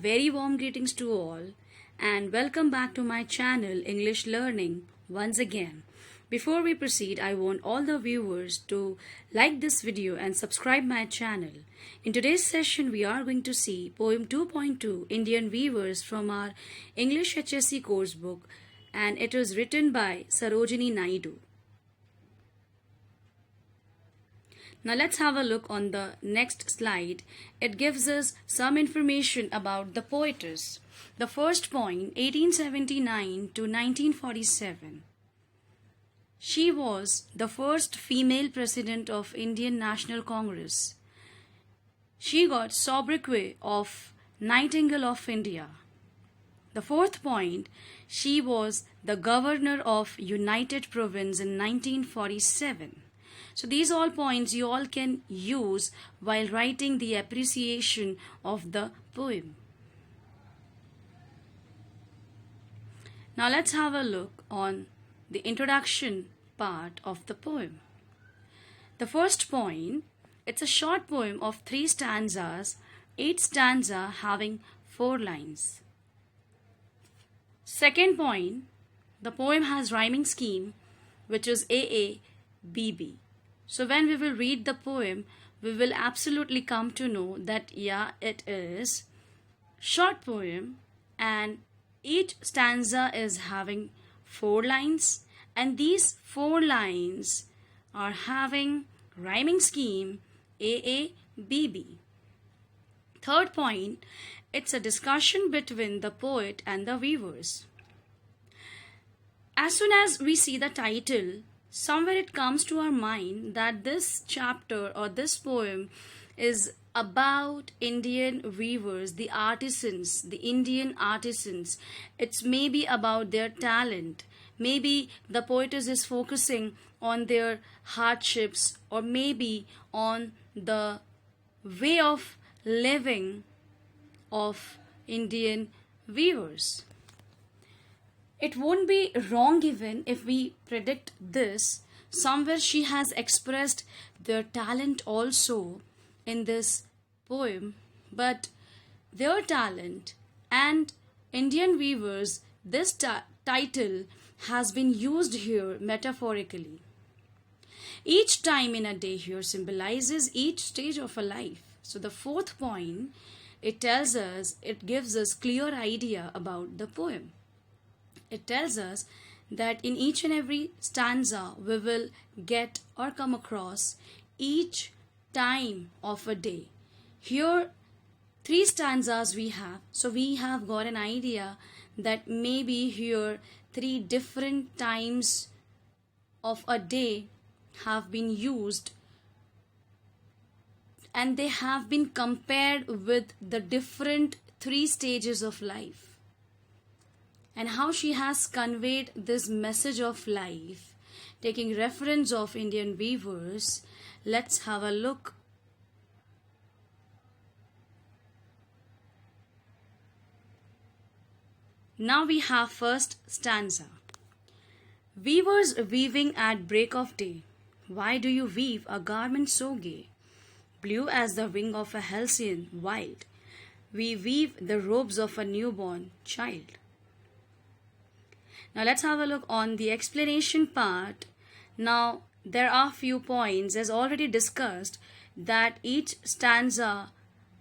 very warm greetings to all and welcome back to my channel English Learning once again. Before we proceed, I want all the viewers to like this video and subscribe my channel. In today's session, we are going to see Poem 2.2 Indian Weavers from our English HSC course book, and it was written by Sarojini Naidu. Now let's have a look on the next slide. It gives us some information about the poetess. The first point, 1879 to 1947. She was the first female president of Indian National Congress. She got sobriquet of Nightingale of India. The fourth point, she was the governor of United Province in 1947. So these all points you all can use while writing the appreciation of the poem. Now let's have a look on the introduction part of the poem. The first poem, it's a short poem of 3 stanzas, each stanza having 4 lines. Second point, the poem has rhyming scheme which is AABB. So when we will read the poem, we will absolutely come to know that it is short poem and each stanza is having 4 lines, and these 4 lines are having rhyming scheme AABB. Third point, it's a discussion between the poet and the weavers. As soon as we see the title, somewhere it comes to our mind that this chapter or this poem is about Indian weavers, the artisans, the Indian artisans. It's maybe about their talent. Maybe the poetess is focusing on their hardships, or maybe on the way of living of Indian weavers. It won't be wrong even if we predict this. Somewhere she has expressed their talent also in this poem, but their talent and Indian weavers, this title has been used here metaphorically. Each time in a day here symbolizes each stage of a life. So the fourth point, it gives us clear idea about the poem. It tells us that in each and every stanza we will get or come across each time of a day. Here 3 stanzas we have, so we have got an idea that maybe here 3 different times of a day have been used, and they have been compared with the different 3 stages of life. And how she has conveyed this message of life, taking reference of Indian weavers, let's have a look. Now we have first stanza. Weavers weaving at break of day, why do you weave a garment so gay? Blue as the wing of a halcyon wild, we weave the robes of a newborn child. Now let's have a look on the explanation part. Now there are few points as already discussed, that each stanza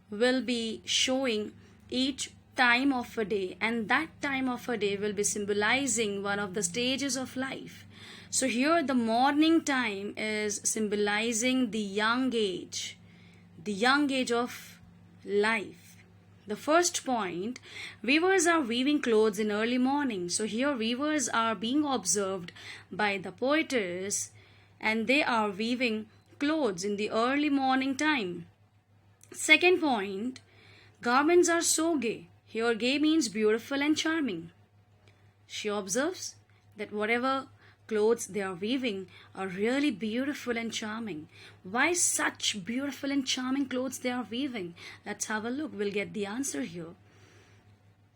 will be showing each time of a day, and that time of a day will be symbolizing one of the stages of life. So here the morning time is symbolizing the young age of life. The first point, weavers are weaving clothes in early morning. So here weavers are being observed by the poetess, and they are weaving clothes in the early morning time. Second point, garments are so gay. Here gay means beautiful and charming. She observes that whatever clothes they are weaving are really beautiful and charming. Why such beautiful and charming clothes they are weaving? Let's have a look. We'll get the answer here.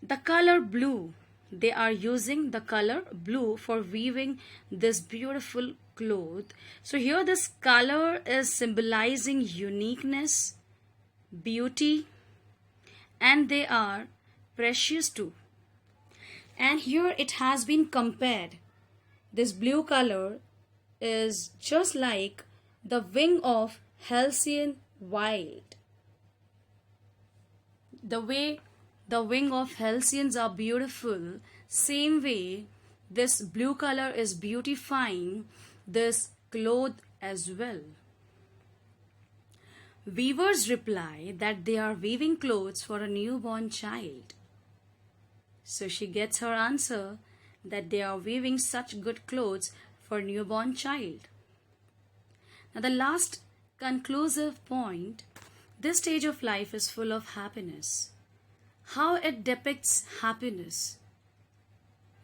The color blue. They are using the color blue for weaving this beautiful cloth. So here this color is symbolizing uniqueness, beauty, and they are precious too. And here it has been compared. This blue color is just like the wing of Halcyon Wild. The way the wing of Halcyons are beautiful, same way this blue color is beautifying this cloth as well. Weavers reply that they are weaving clothes for a newborn child. So she gets her answer that they are weaving such good clothes for newborn child. Now the last conclusive point, this stage of life is full of happiness. How it depicts happiness.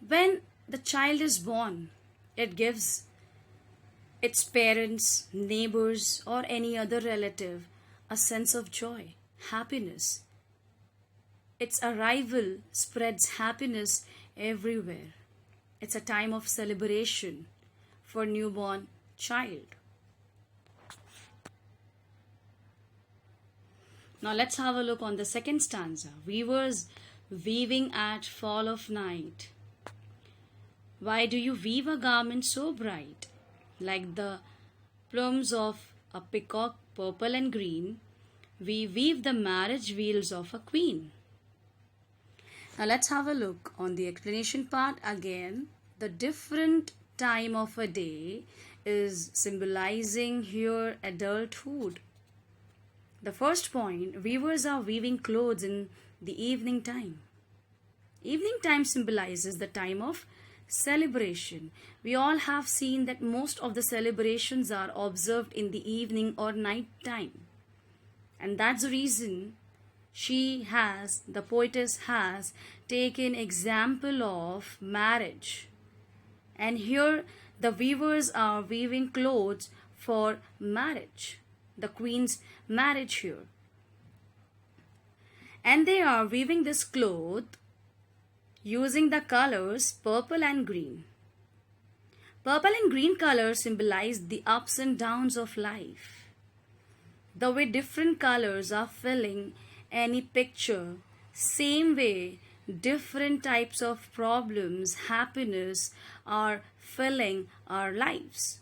When the child is born, it gives its parents, neighbors, or any other relative a sense of joy, happiness. Its arrival spreads happiness everywhere. It's a time of celebration for newborn child. Now let's have a look on the second stanza. Weavers weaving at fall of night. Why do you weave a garment so bright, like the plumes of a peacock, purple and green? We weave the marriage wheels of a queen. Now let's have a look on the explanation part again. The different time of a day is symbolizing here adulthood. The first point, weavers are weaving clothes in the evening time. Evening time symbolizes the time of celebration. We all have seen that most of the celebrations are observed in the evening or night time. And that's the reason the poetess has taken example of marriage. And here the weavers are weaving clothes for marriage. The queen's marriage here. And they are weaving this cloth using the colors purple and green. Purple and green colors symbolize the ups and downs of life. The way different colors are filling any picture, same way different types of problems, happiness are filling our lives.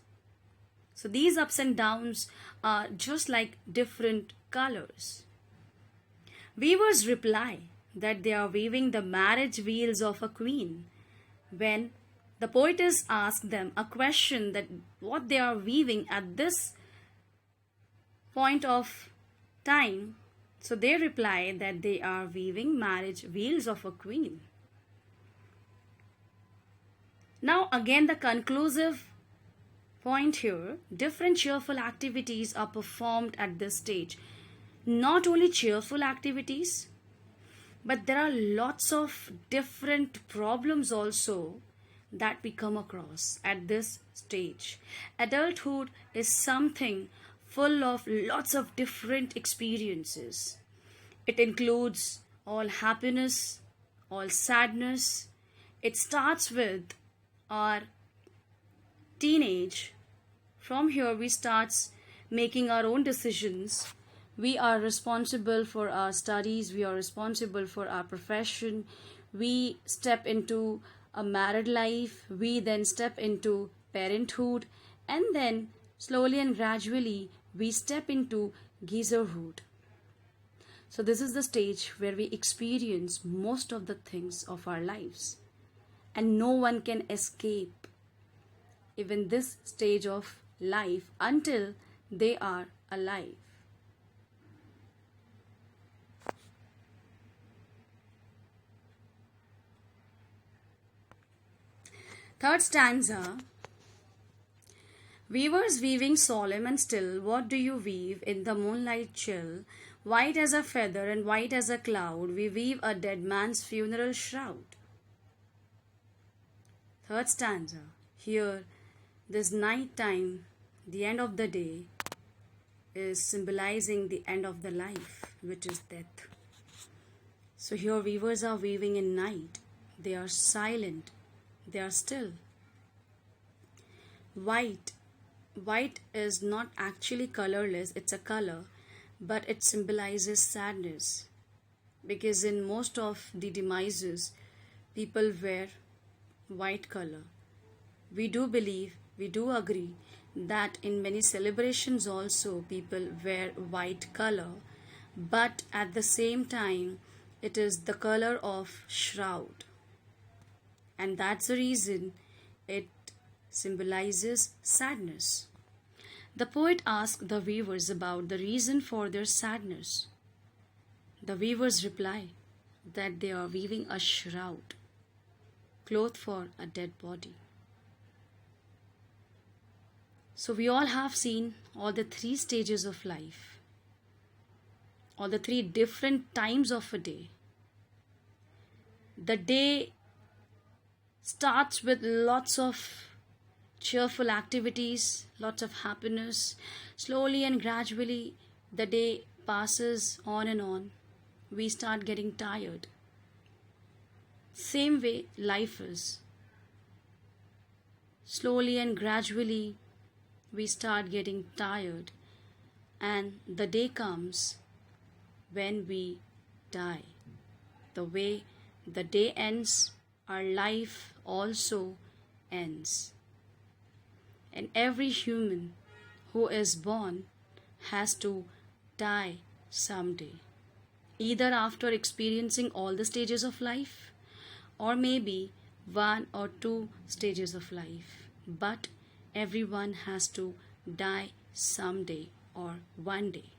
So these ups and downs are just like different colors. Weavers reply that they are weaving the marriage wheels of a queen. When the poetess asks them a question that what they are weaving at this point of time, so they reply that they are weaving marriage wheels of a queen. Now again the conclusive point here, different cheerful activities are performed at this stage. Not only cheerful activities, but there are lots of different problems also that we come across at this stage. Adulthood is something full of lots of different experiences. It includes all happiness, all sadness. It starts with our teenage. From here we start making our own decisions. We are responsible for our studies, we are responsible for our profession. We step into a married life, we then step into parenthood, and then slowly and gradually we step into geezerhood. So this is the stage where we experience most of the things of our lives, and no one can escape even this stage of life until they are alive. Third stanza. Weavers weaving solemn and still, what do you weave in the moonlight chill? White as a feather and white as a cloud, we weave a dead man's funeral shroud. Third stanza. Here, this night time, the end of the day, is symbolizing the end of the life, which is death. So here weavers are weaving in night. They are silent. They are still. White. White is not actually colorless, it's a color, but it symbolizes sadness. because in most of the demises, people wear white color. We do believe, we do agree that in many celebrations also people wear white color, but at the same time, it is the color of shroud, and that's the reason it symbolizes sadness. The poet asked the weavers about the reason for their sadness. The weavers reply that they are weaving a shroud, cloth for a dead body. So we all have seen all the three stages of life, all the three different times of a day. The day starts with lots of cheerful activities, lots of happiness. Slowly and gradually, the day passes on and on. We start getting tired. Same way life is. Slowly and gradually, we start getting tired, and the day comes when we die. The way the day ends, our life also ends. And every human who is born has to die someday, either after experiencing all the stages of life, or maybe one or two stages of life. But everyone has to die someday or one day.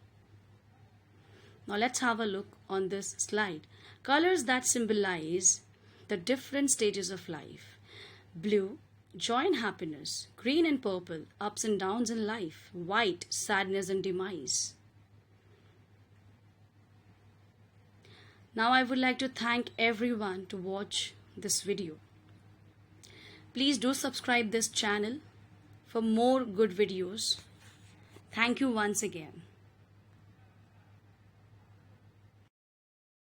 Now let's have a look on this slide. Colors that symbolize the different stages of life. Blue, joy and happiness. Green and purple, ups and downs in life. White, sadness and demise. Now I would like to thank everyone to watch this video. Please do subscribe this channel for more good videos. Thank you once again.